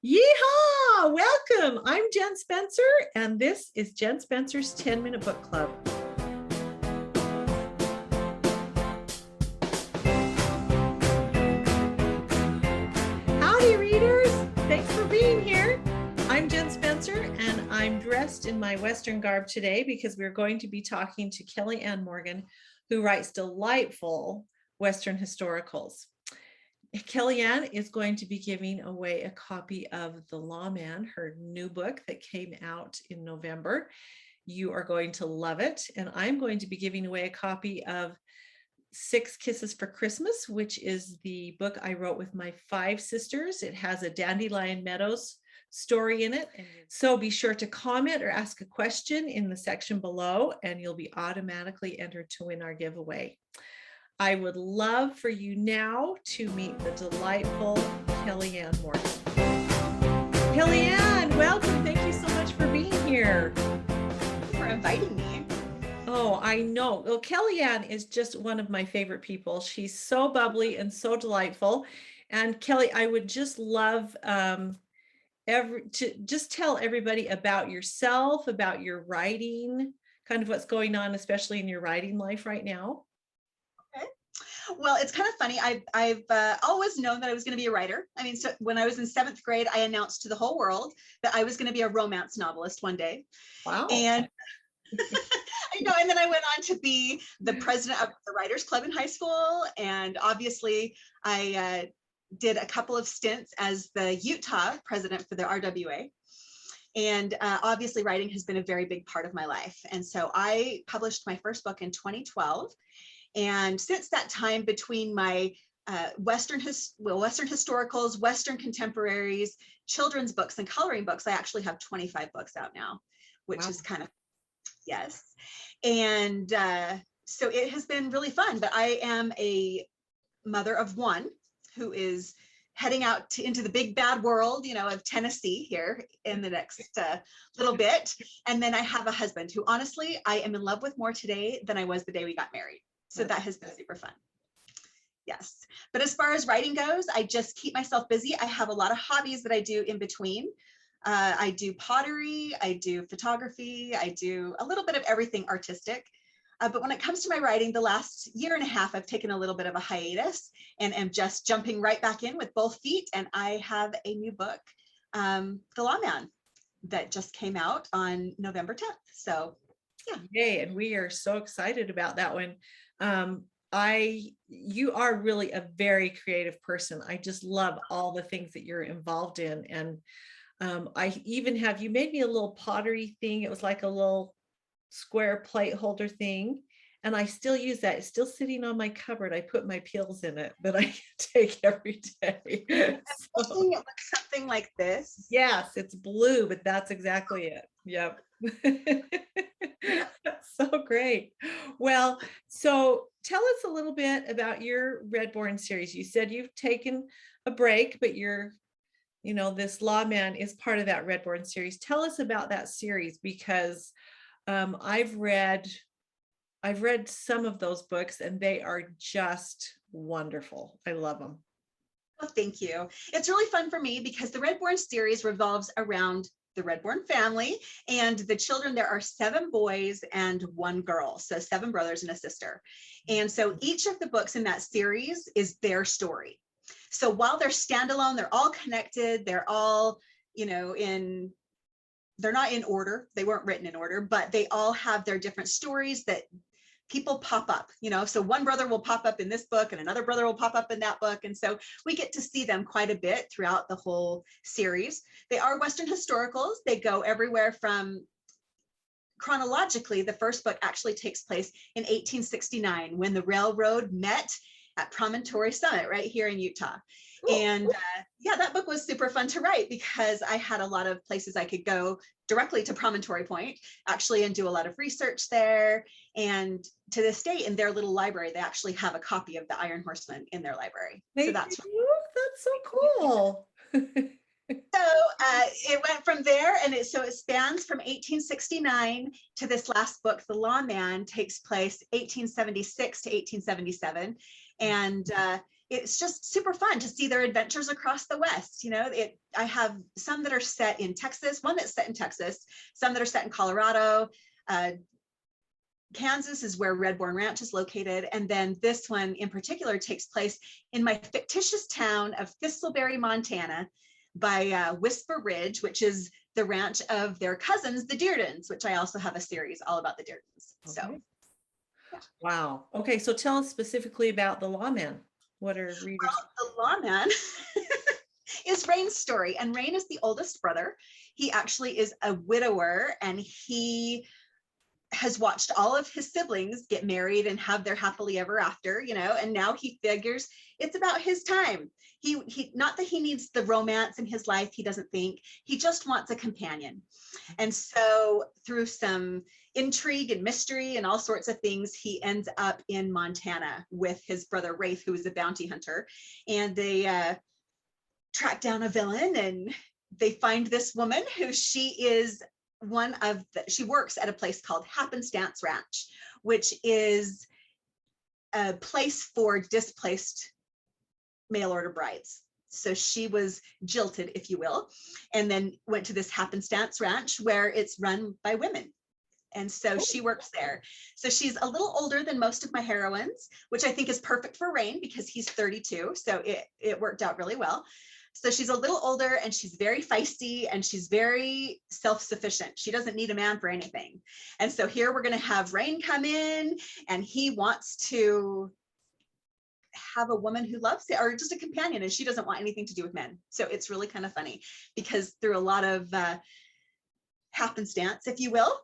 Yeehaw! Welcome. I'm Jen Spencer, and this is Jen Spencer's 10-Minute Book Club. Howdy, readers. Thanks for being here. I'm Jen Spencer, and I'm dressed in my Western garb today because we're going to be talking to Kelli Ann Morgan, who writes delightful Western historicals. Kelli Ann is going to be giving away a copy of The Lawman, her new book that came out in November. You are going to love it. And I'm going to be giving away a copy of 6 Kisses for Christmas, which is the book I wrote with my 5 sisters. It has a Dandelion Meadows story in it. So be sure to comment or ask a question in the section below, and you'll be automatically entered to win our giveaway. I would love for you now to meet the delightful Kelli Ann Morgan. Kelli Ann, welcome. Thank you so much for being here. Thank you for inviting me. Oh, I know. Well, Kelli Ann is just one of my favorite people. She's so bubbly and so delightful. And Kelli, I would just love to just tell everybody about yourself, about your writing, kind of what's going on, especially in your writing life right now. Well, it's kind of funny. I've always known that I was going to be a writer. I mean, so when I was in 7th grade, I announced to the whole world that I was going to be a romance novelist one day. Wow. And I know, and then I went on to be the president of the Writers Club in high school. And obviously, I did a couple of stints as the Utah president for the RWA. And obviously, writing has been a very big part of my life. And so I published my first book in 2012. And since that time, between my Western historicals, Western contemporaries, children's books, and coloring books, I actually have 25 books out now, which is kind of, yes. And so it has been really fun. But I am a mother of one who is heading out into the big bad world, of Tennessee here in the next little bit. And then I have a husband who, honestly, I am in love with more today than I was the day we got married. So that has been super fun. Yes. But as far as writing goes, I just keep myself busy. I have a lot of hobbies that I do in between. I do pottery, I do photography, I do a little bit of everything artistic. But when it comes to my writing, the last year and a half, I've taken a little bit of a hiatus and am just jumping right back in with both feet. And I have a new book, The Lawman, that just came out on November 10th. So yeah. Yay, and we are so excited about that one. You are really a very creative person. I just love all the things that you're involved in. And I even have, you made me a little pottery thing. It was like a little square plate holder thing. And I still use that. It's still sitting on my cupboard. I put my peels in it, but I take every day. So, it looks something like this. Yes, it's blue, but that's exactly it. Yep. That's so great. Well, so tell us a little bit about your Redborn series. You said you've taken a break, but this Lawman is part of that Redborn series. Tell us about that series, because I've read some of those books and they are just wonderful. I love them. Well, thank you. It's really fun for me because the Redborn series revolves around the Redborn family and the children. There are 7 boys and 1 girl, so 7 brothers and a sister. And so each of the books in that series is their story. So while they're standalone, they're all connected. They're all, they're not in order. They weren't written in order, but they all have their different stories that people pop up, so one brother will pop up in this book and another brother will pop up in that book. And so we get to see them quite a bit throughout the whole series. They are Western historicals. They go everywhere from, chronologically, the first book actually takes place in 1869 when the railroad met at Promontory Summit right here in Utah. Cool. And yeah, that book was super fun to write because I had a lot of places I could go directly to Promontory Point, actually, and do a lot of research there. And to this day, in their little library, they actually have a copy of the Iron Horseman in their library. So that's so cool. So it went from there, and it spans from 1869 to this last book, The Lawman, takes place 1876 to 1877. And it's just super fun to see their adventures across the West. I have some that are set in Texas, one that's set in Texas, some that are set in Colorado. Kansas is where Redbourne Ranch is located. And then this one in particular takes place in my fictitious town of Thistleberry, Montana, by Whisper Ridge, which is the ranch of their cousins, the Deardens, which I also have a series all about the Deardens. So, Okay. Wow. Okay, so tell us specifically about the lawman. What are readers? The lawman is Rain's story, and Rain is the oldest brother. He actually is a widower, and he has watched all of his siblings get married and have their happily ever after, and now he figures it's about his time. He not that he needs the romance in his life, he doesn't think, he just wants a companion. And so through some intrigue and mystery and all sorts of things, he ends up in Montana with his brother Rafe, who is a bounty hunter, and they track down a villain, and they find this woman who she works at a place called Happenstance Ranch, which is a place for displaced mail order brides. So she was jilted, if you will, and then went to this Happenstance Ranch where it's run by women. And so she works there. So she's a little older than most of my heroines, which I think is perfect for Rain because he's 32. So it worked out really well. So she's a little older, and she's very feisty, and she's very self-sufficient. She doesn't need a man for anything. And so here we're going to have Rain come in, and he wants to have a woman who loves it, or just a companion, and she doesn't want anything to do with men. So it's really kind of funny because through a lot of happenstance, if you will,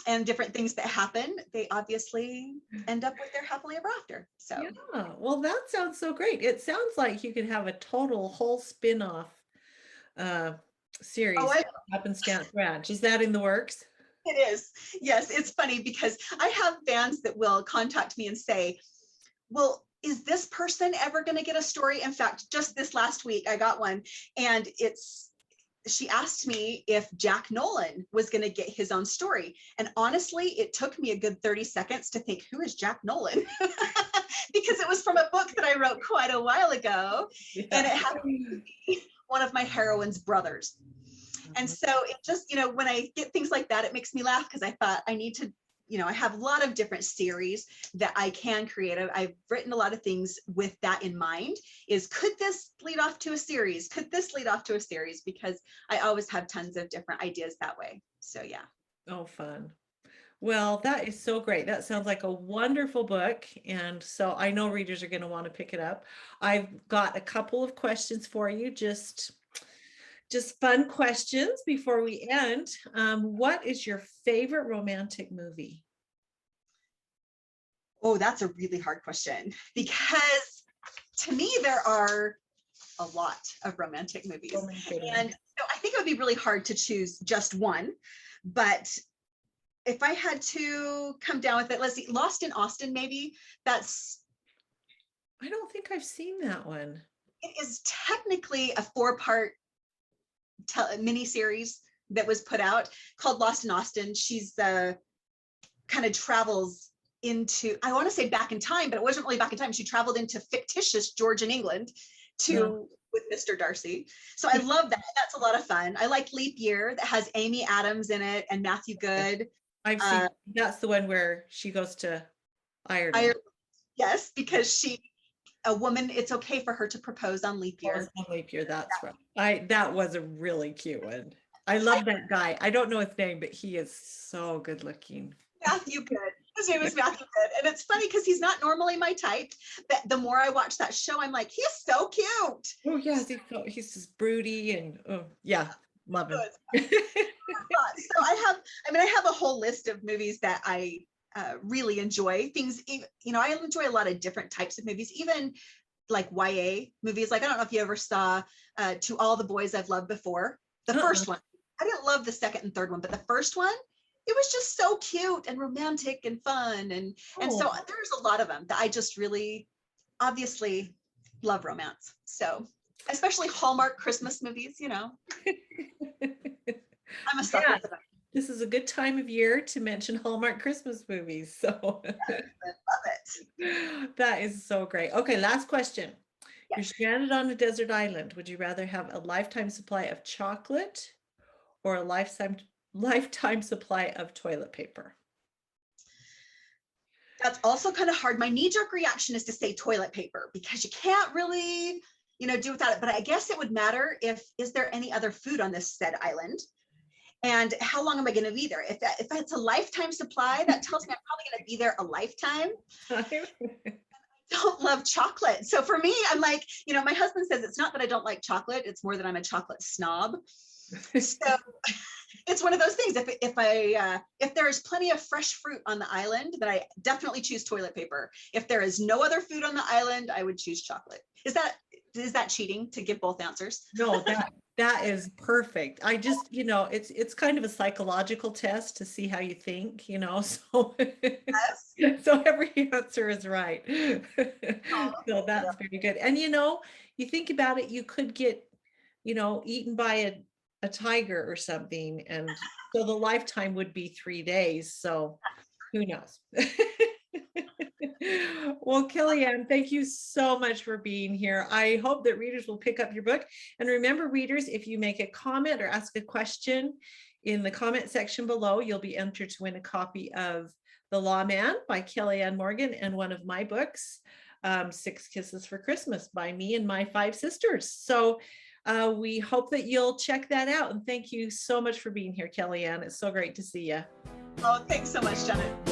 and different things that happen, they obviously end up with their happily ever after. So yeah, well, that sounds so great. It sounds like you could have a whole spin-off series. Happenstance Ranch. Is that in the works? It is. Yes, it's funny because I have fans that will contact me and say, well, is this person ever going to get a story? In fact, just this last week, I got one, and she asked me if Jack Nolan was going to get his own story. And honestly, it took me a good 30 seconds to think, who is Jack Nolan? Because it was from a book that I wrote quite a while ago. Yeah. And it happened to be one of my heroine's brothers. And so it just, when I get things like that, it makes me laugh because I thought I need to, I have a lot of different series that I can create. I've written a lot of things with that in mind, is could this lead off to a series? Could this lead off to a series? Because I always have tons of different ideas that way. So yeah. Oh, fun. Well, that is so great. That sounds like a wonderful book. And so I know readers are going to want to pick it up. I've got a couple of questions for you, just fun questions before we end. What is your favorite romantic movie? Oh, that's a really hard question, because to me, there are a lot of romantic movies. And so I think it would be really hard to choose just one. But if I had to come down with it, let's see, Lost in Austin, maybe. I don't think I've seen that one. It is technically a 4-part miniseries that was put out called Lost in Austin. She's kind of travels into, I want to say back in time, but it wasn't really back in time. She traveled into fictitious Georgian England with Mr. Darcy. So I love that. That's a lot of fun. I like Leap Year, that has Amy Adams in it and Matthew Good. I've seen, that's the one where she goes to Ireland. Yes, because a woman, it's okay for her to propose on Leap Year. On Leap Year, that's right. That was a really cute one. I love that guy. I don't know his name, but he is so good looking. Matthew Good. His name is Matthew Good. And it's funny because he's not normally my type, but the more I watch that show, I'm like, he's so cute. Oh yes, he's just broody and love him. So I have a whole list of movies that I really enjoy. Things, I enjoy a lot of different types of movies, even like YA movies. Like, I don't know if you ever saw To All the Boys I've Loved Before. The first one. I didn't love the second and third one, but the first one, it was just so cute and romantic and fun. And so there's a lot of them that I just really obviously love romance. So especially Hallmark Christmas movies, I'm a sucker for them. This is a good time of year to mention Hallmark Christmas movies. So I love it. That is so great. Okay, last question. You're stranded on a desert island. Would you rather have a lifetime supply of chocolate or a lifetime supply of toilet paper? That's also kind of hard. My knee-jerk reaction is to say toilet paper because you can't really, do without it. But I guess it would matter is there any other food on this said island? And how long am I going to be there? If that's a lifetime supply, that tells me I'm probably going to be there a lifetime. Don't love chocolate. So for me, I'm like, my husband says it's not that I don't like chocolate, it's more that I'm a chocolate snob. So it's one of those things. If there is plenty of fresh fruit on the island, then I definitely choose toilet paper. If there is no other food on the island, I would choose chocolate. Is that cheating to give both answers? No, that is perfect. I just, it's kind of a psychological test to see how you think, so Yes. so every answer is right. Oh, So that's very good. And you think about it, you could get, eaten by a tiger or something, and so the lifetime would be 3 days. So who knows? Well, Kellyanne, thank you so much for being here. I hope that readers will pick up your book. And remember, readers, if you make a comment or ask a question in the comment section below, you'll be entered to win a copy of The Lawman by Kellyanne Morgan and one of my books, 6 Kisses for Christmas by me and my 5 sisters. So we hope that you'll check that out. And thank you so much for being here, Kellyanne. It's so great to see you. Oh, thanks so much, Janet.